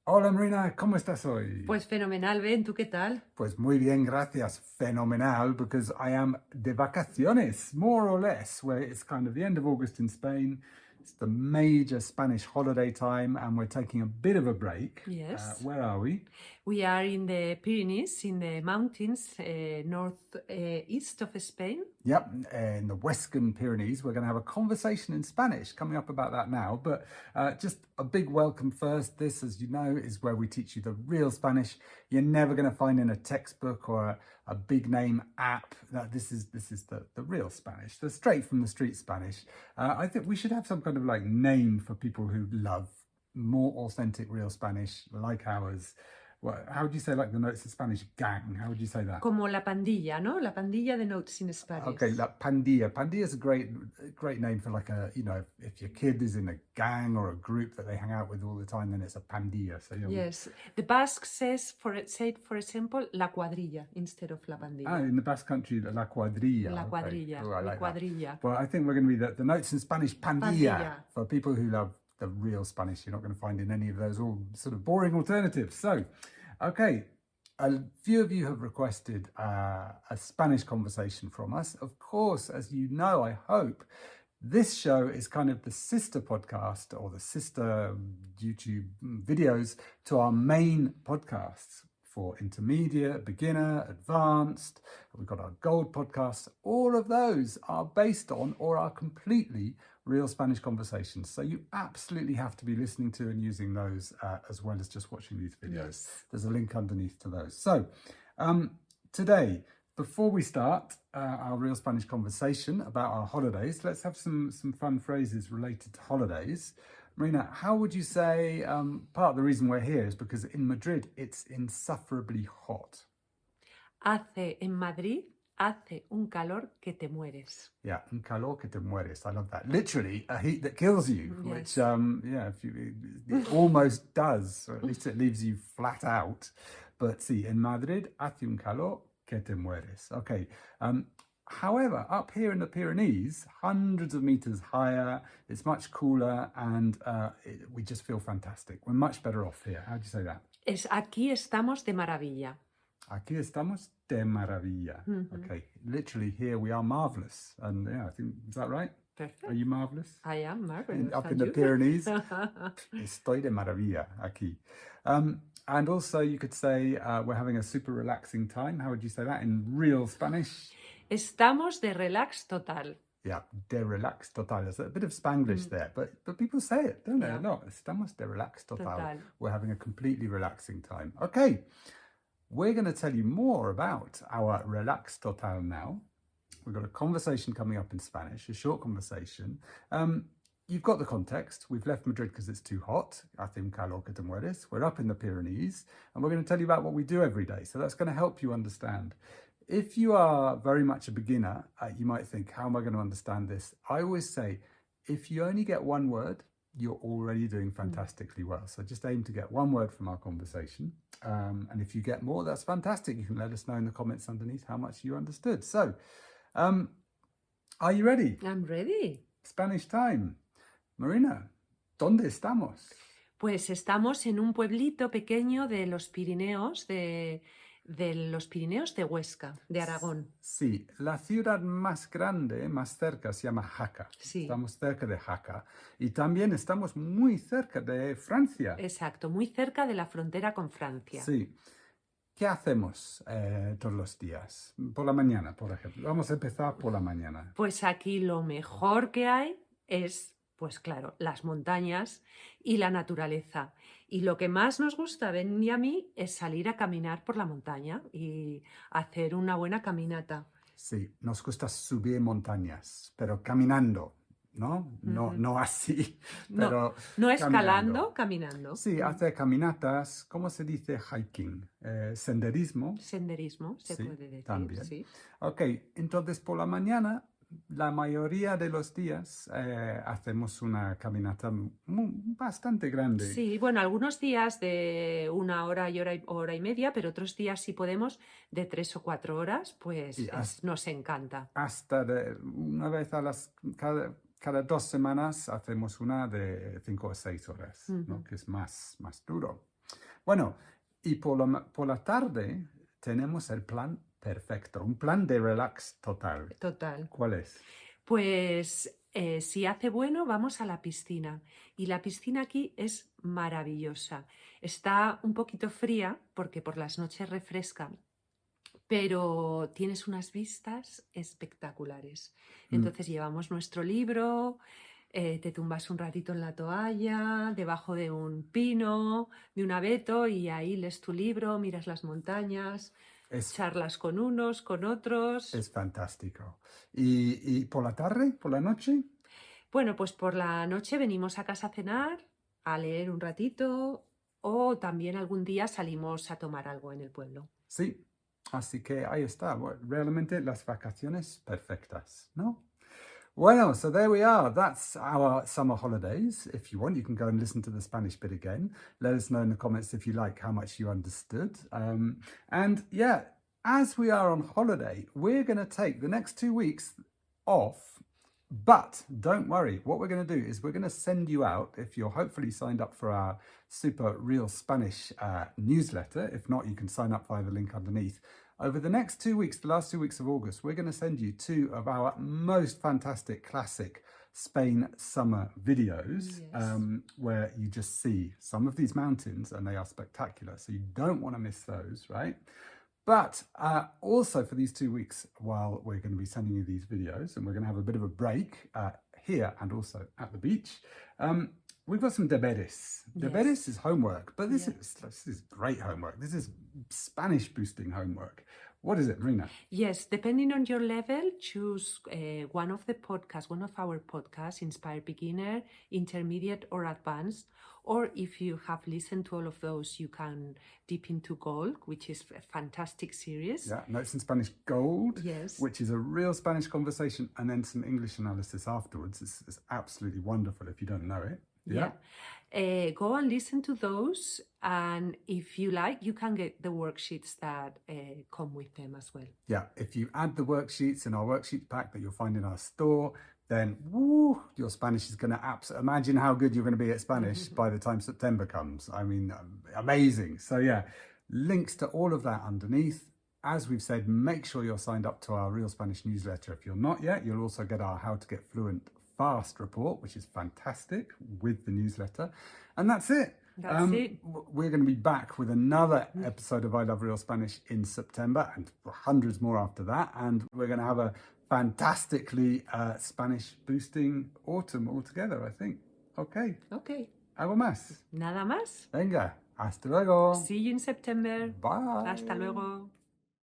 Hola Marina, ¿cómo estás hoy? Pues fenomenal, Ben, ¿tú qué tal? Pues muy bien, gracias. Fenomenal, because I am de vacaciones, more or less, where it's kind of the end of August in Spain. It's the major Spanish holiday time, and we're taking a bit of a break. Yes. Where are we? We are in the Pyrenees, in the mountains, northeast of Spain. Yep, in the Western Pyrenees. We're going to have a conversation in Spanish coming up about that now. But just a big welcome first. This, as you know, is where we teach you the real Spanish. You're never going to find in a textbook or a big name app. This is the real Spanish, the straight from the street Spanish. I think we should have some kind of like name for people who love more authentic real Spanish like ours. Well, how would you say like the notes in Spanish? Gang. How would you say that? Como la pandilla, ¿no? La pandilla de notes in Spanish. Okay, like pandilla. Pandilla is a great name for like a, if your kid is in a gang or a group that they hang out with all the time, then it's a pandilla. So Yes. The Basque says, for example, la cuadrilla instead of la pandilla. in the Basque country, la cuadrilla. La cuadrilla. Okay. Oh, I like cuadrilla. That. Well, I think we're going to be the notes in Spanish, pandilla, for people who love the real Spanish. You're not going to find in any of those all sort of boring alternatives. So, okay, a few of you have requested a Spanish conversation from us. Of course, as you know, I hope, this show is kind of the sister podcast or the sister YouTube videos to our main podcasts for intermediate, beginner, advanced. We've got our gold podcasts. All of those are based on or are completely real Spanish conversations. So you absolutely have to be listening to and using those as well as just watching these videos. Yes. There's a link underneath to those. So today, before we start our real Spanish conversation about our holidays, let's have some fun phrases related to holidays. Marina, how would you say, part of the reason we're here is because in Madrid, it's insufferably hot. En Madrid hace un calor que te mueres. Yeah, un calor que te mueres. I love that. Literally, a heat that kills you, yes. Which, it almost does, or at least it leaves you flat out. But see, in Madrid, hace un calor que te mueres. Okay. However, up here in the Pyrenees, hundreds of meters higher, it's much cooler, and we just feel fantastic. We're much better off here. How do you say that? Aquí estamos de maravilla. Aquí estamos de maravilla. Mm-hmm. Okay, literally here we are marvelous. And yeah, I think, is that right? Perfect. Are you marvelous? I am marvelous. Up in the Pyrenees, estoy de maravilla aquí. And also you could say we're having a super relaxing time. How would you say that in real Spanish? Estamos de relax total. Yeah, de relax total. There's a bit of Spanglish there, but people say it, don't they? Yeah. No, estamos de relax total. We're having a completely relaxing time. Okay, we're going to tell you more about our relax total now. We've got a conversation coming up in Spanish, a short conversation. You've got the context. We've left Madrid because it's too hot. Hace un calor que te mueres. We're up in the Pyrenees, and we're going to tell you about what we do every day. So that's going to help you understand. If you are very much a beginner, you might think, how am I going to understand this? I always say, if you only get one word, you're already doing fantastically well. So just aim to get one word from our conversation. And if you get more, that's fantastic. You can let us know in the comments underneath how much you understood. So, are you ready? I'm ready. Spanish time. Marina, ¿dónde estamos? Pues estamos en un pueblito pequeño de los Pirineos, de los Pirineos de Huesca, de Aragón. Sí, la ciudad más grande, más cerca, se llama Jaca. Sí. Estamos cerca de Jaca. Y también estamos muy cerca de Francia. Exacto, muy cerca de la frontera con Francia. Sí. ¿Qué hacemos todos los días? Por la mañana, por ejemplo. Vamos a empezar por la mañana. Pues aquí lo mejor que hay es, pues claro, las montañas y la naturaleza. Y lo que más nos gusta, Ben y a mí, es salir a caminar por la montaña y hacer una buena caminata. Sí, nos gusta subir montañas, pero caminando, ¿no? No así, pero no escalando, caminando. Sí, hacer caminatas, ¿cómo se dice hiking? Senderismo. Senderismo, se puede decir. También. Sí. Ok, entonces por la mañana, la mayoría de los días hacemos una caminata bastante grande. Sí, bueno, algunos días de 1 hora y hora y media, pero otros días si podemos de 3 o 4 horas, pues nos encanta. Hasta una vez a cada 2 semanas hacemos una de 5 o 6 horas, ¿no? Que es más duro. Bueno, y por la tarde tenemos el plan perfecto, un plan de relax total. Total. ¿Cuál es? Pues si hace bueno, vamos a la piscina. Y la piscina aquí es maravillosa. Está un poquito fría porque por las noches refresca, pero tienes unas vistas espectaculares. Entonces llevamos nuestro libro, te tumbas un ratito en la toalla, debajo de un pino, de un abeto, y ahí lees tu libro, miras las montañas, charlas con unos, con otros. Es fantástico. ¿Y por la tarde, por la noche? Bueno, pues por la noche venimos a casa a cenar, a leer un ratito, o también algún día salimos a tomar algo en el pueblo. Sí, así que ahí está. Realmente las vacaciones perfectas, ¿no? Bueno, so there we are. That's our summer holidays. If you want, you can go and listen to the Spanish bit again. Let us know in the comments if you like how much you understood. And yeah, as we are on holiday, we're going to take the next 2 weeks off. But don't worry, what we're going to do is we're going to send you out, if you're hopefully signed up for our super real Spanish newsletter. If not, you can sign up via the link underneath. Over the next 2 weeks, the last 2 weeks of August, we're going to send you 2 of our most fantastic classic Spain summer videos, where you just see some of these mountains and they are spectacular. So you don't want to miss those, right? But also for these 2 weeks, while we're going to be sending you these videos and we're going to have a bit of a break here and also at the beach, we've got some deberes. Deberes is homework, but this is great homework. This is Spanish boosting homework. What is it, Marina? Yes, depending on your level, choose one of our podcasts, Inspire Beginner, Intermediate or Advanced. Or if you have listened to all of those, you can dip into Gold, which is a fantastic series. Yeah, Notes in Spanish Gold, yes, which is a real Spanish conversation and then some English analysis afterwards. It's absolutely wonderful if you don't know it. Yeah. Go and listen to those, and if you like, you can get the worksheets that come with them as well. Yeah, if you add the worksheets in our worksheet pack that you'll find in our store, then woo, your Spanish is going to imagine how good you're going to be at Spanish by the time September comes. I mean, amazing. So yeah, links to all of that underneath. As we've said, make sure you're signed up to our Real Spanish newsletter. If you're not yet, you'll also get our How to Get Fluent Fast report, which is fantastic, with the newsletter. And that's it. That's it. We're going to be back with another episode of I Love Real Spanish in September and hundreds more after that. And we're going to have a fantastically Spanish boosting autumn altogether, I think. Okay. Okay. ¿Algo más? Nada más. Venga, hasta luego. See you in September. Bye. Hasta luego.